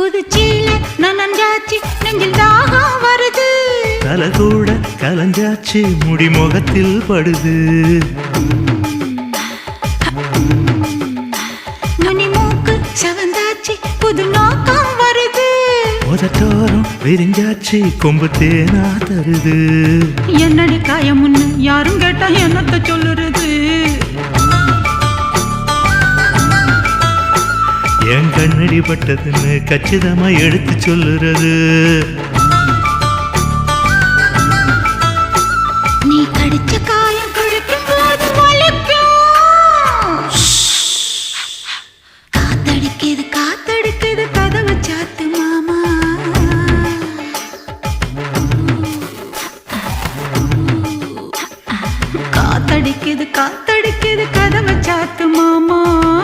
புதுச்சீல நனஞ்சாச்சு நெஞ்சில் தாகம் வருது தலை கூட கலஞ்சாச்சு முடி முகத்தில் படுது நுனி மூக்கு செவந்தாச்சு புது நோக்கம் வருது உதட்டோரம் விரிஞ்சாச்சு கொம்பு தேனா தருது என்னடி காயமுன்னு யாரும் கேட்டா என்னத்த சொல்லுறது என் கண்ணடி பட்டதுன்னு கச்சிதமா எடுத்து சொல்லுறது